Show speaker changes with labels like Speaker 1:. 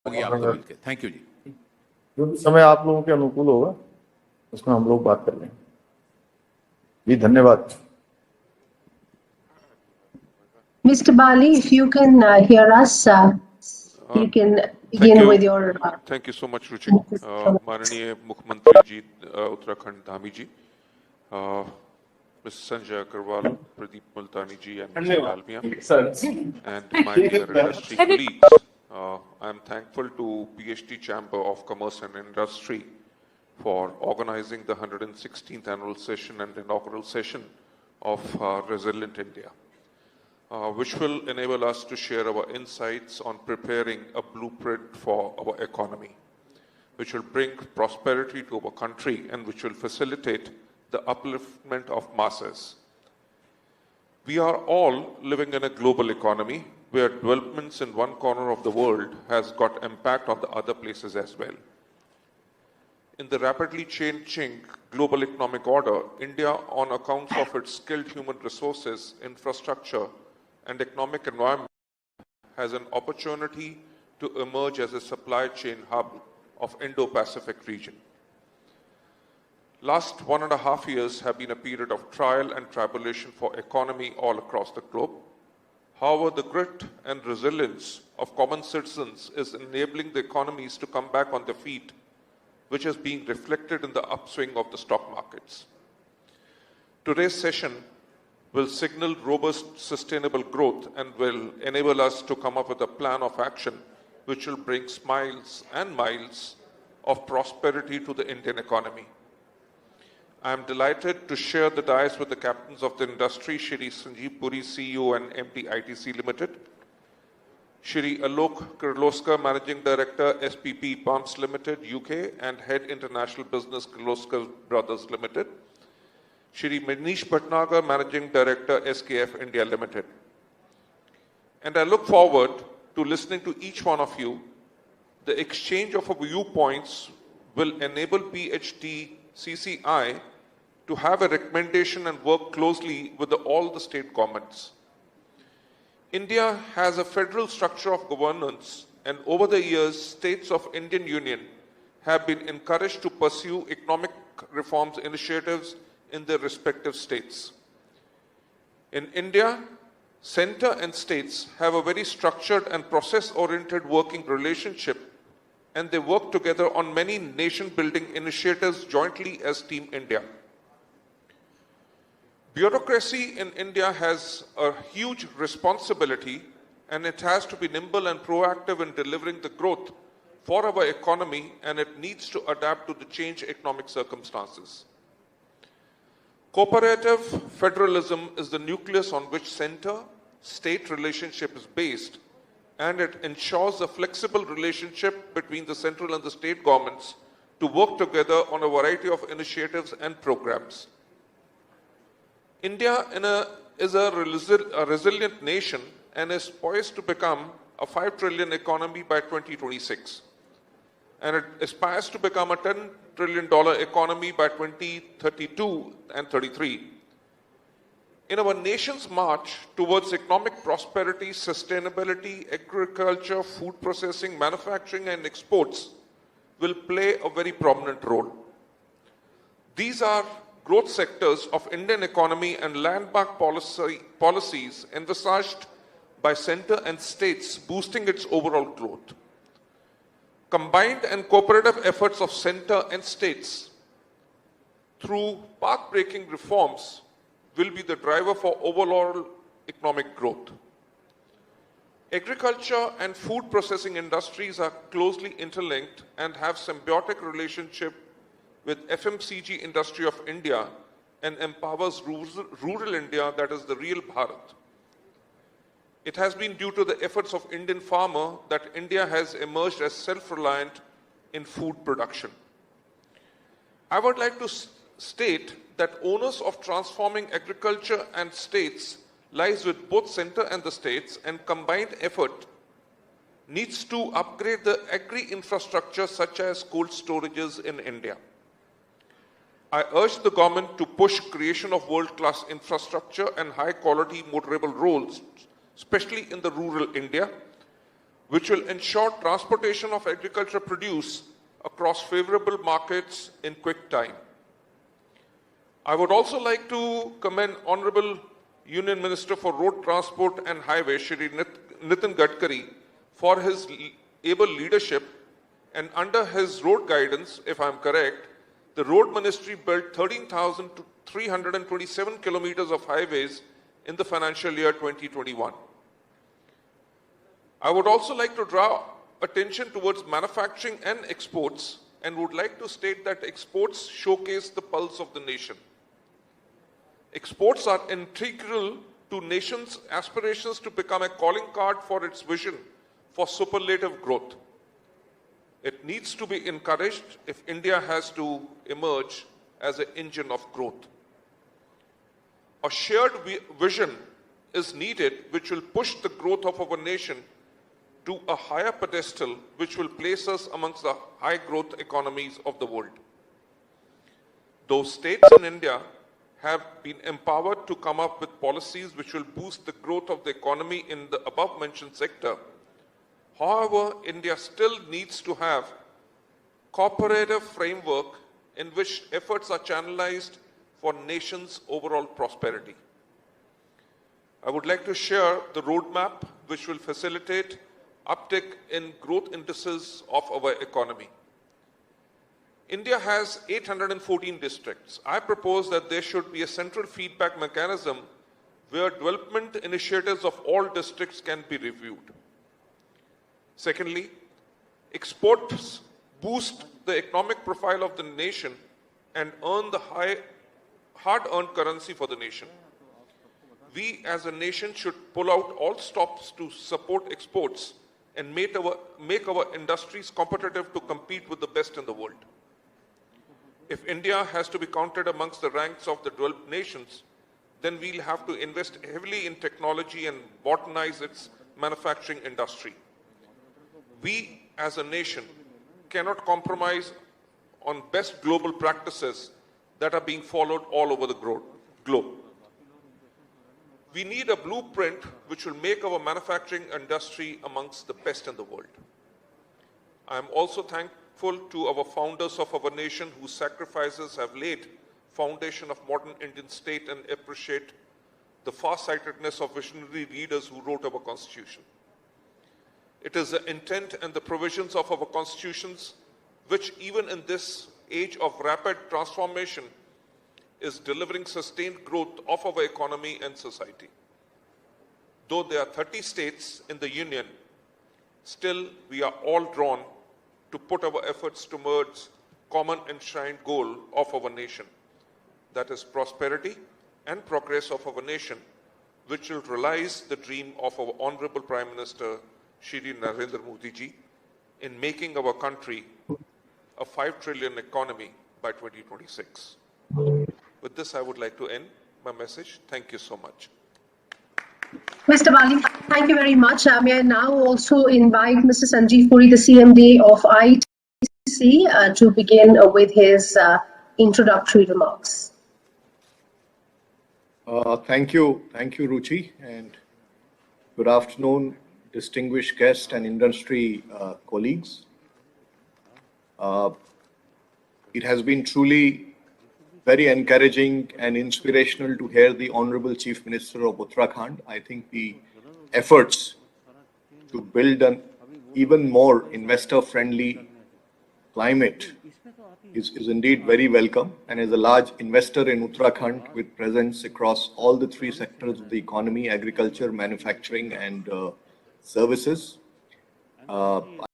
Speaker 1: होगी आपको मिलकर। थैंक यू जी।
Speaker 2: जो भी समय आप लोगों के अनुकूल होगा उसमें हम लोग बात कर लेंगे जी। धन्यवाद।
Speaker 3: Mr. Bali, if you can hear us, you can begin with your.
Speaker 4: Thank you so much, Ruchi. माननीय मुख्यमंत्री जी उत्तराखंड धामी जी, Mr. Sanjay Agarwal, Pradeep Multani ji, and Mr. Dalmia, and my dear industry colleagues. I am thankful to PhD Chamber of Commerce and Industry for organizing the 116th annual session and inaugural session of Resilient India, which will enable us to share our insights on preparing a blueprint for our economy, which will bring prosperity to our country and which will facilitate the upliftment of masses. We are all living in a global economy where developments in one corner of the world has got impact on the other places as well. In the rapidly changing global economic order, India, on account of its skilled human resources, infrastructure, and economic environment, has an opportunity to emerge as a supply chain hub of Indo-Pacific region. Last 1.5 years have been a period of trial and tribulation for economy all across the globe. However, the grit and resilience of common citizens is enabling the economies to come back on their feet, which is being reflected in the upswing of the stock markets. Today's session will signal robust, sustainable growth and will enable us to come up with a plan of action which will bring smiles and miles of prosperity to the Indian economy. I am delighted to share the dais with the captains of the industry, Shri Sanjeev Puri, CEO and MD ITC Limited, Shri Alok Kirloskar, Managing Director, SPP Pumps Limited, UK, and Head International Business, Kirloskar Brothers Limited, Shri Manish Bhatnagar, Managing Director, SKF India Limited. And I look forward to listening to each one of you. The exchange of viewpoints will enable PhD CCI to have a recommendation and work closely with all the state governments. India has a federal structure of governance, and over the years, states of Indian Union have been encouraged to pursue economic reforms initiatives in their respective states. In India, center and states have a very structured and process-oriented working relationship, and they work together on many nation-building initiatives jointly as Team India. Bureaucracy in India has a huge responsibility, and it has to be nimble and proactive in delivering the growth for our economy, and it needs to adapt to the changed economic circumstances. Cooperative federalism is the nucleus on which center-state relationship is based, and it ensures a flexible relationship between the central and the state governments to work together on a variety of initiatives and programs. India is a resilient nation and is poised to become a 5 trillion economy by 2026. And it aspires to become a $10 trillion economy by 2032 and 33. In our nation's march towards economic prosperity, sustainability, agriculture, food processing, manufacturing, and exports will play a very prominent role. These are growth sectors of Indian economy and landmark policies envisaged by center and states, boosting its overall growth. Combined and cooperative efforts of center and states through path-breaking reforms will be the driver for overall economic growth. Agriculture and food processing industries are closely interlinked and have symbiotic relationship with FMCG industry of India and empowers rural India, that is the real Bharat. It has been due to the efforts of Indian farmer that India has emerged as self-reliant in food production. I would like to state that onus of transforming agriculture and states lies with both center and the states, and combined effort needs to upgrade the agri-infrastructure such as cold storages in India. I urge the government to push creation of world-class infrastructure and high-quality motorable roads, especially in the rural India, which will ensure transportation of agriculture produce across favorable markets in quick time. I would also like to commend Honorable Union Minister for Road Transport and Highways, Shri Nitin Gadkari, for his able leadership, and under his road guidance, if I am correct, the Road Ministry built 13,327 kilometers of highways in the financial year 2021. I would also like to draw attention towards manufacturing and exports, and would like to state that exports showcase the pulse of the nation. Exports are integral to nation's aspirations to become a calling card for its vision for superlative growth. It needs to be encouraged if India has to emerge as an engine of growth. A shared vision is needed which will push the growth of our nation to a higher pedestal, which will place us amongst the high growth economies of the world. Those states in India have been empowered to come up with policies which will boost the growth of the economy in the above mentioned sector. However, India still needs to have cooperative framework in which efforts are channelized for nation's overall prosperity. I would like to share the roadmap which will facilitate uptick in growth indices of our economy. India has 814 districts. I propose that there should be a central feedback mechanism where development initiatives of all districts can be reviewed. Secondly, exports boost the economic profile of the nation and earn the hard-earned currency for the nation. We as a nation should pull out all stops to support exports and make our industries competitive to compete with the best in the world. If India has to be counted amongst the ranks of the developed nations, then we'll have to invest heavily in technology and modernize its manufacturing industry. We as a nation cannot compromise on best global practices that are being followed all over the globe. We need a blueprint which will make our manufacturing industry amongst the best in the world. I am also thankful to our founders of our nation whose sacrifices have laid foundation of modern Indian state, and appreciate the far-sightedness of visionary leaders who wrote our constitution. It is the intent and the provisions of our constitutions which, even in this age of rapid transformation, is delivering sustained growth of our economy and society. Though there are 30 states in the Union, still we are all drawn to put our efforts towards common enshrined goal of our nation, that is prosperity and progress of our nation, which will realize the dream of our Honorable Prime Minister, Shri Narendra Modi ji, in making our country a 5 trillion economy by 2026. With this, I would like to end my message. Thank you so much.
Speaker 3: Mr. Bali, thank you very much. May I now also invite Mr. Sanjeev Puri, the CMD of ITC, to begin with his introductory remarks.
Speaker 1: Thank you, Ruchi, and good afternoon, distinguished guests and industry colleagues. It has been truly very encouraging and inspirational to hear the Honorable Chief Minister of Uttarakhand. I think the efforts to build an even more investor-friendly climate is indeed very welcome, and as a large investor in Uttarakhand with presence across all the three sectors of the economy, agriculture, manufacturing and services,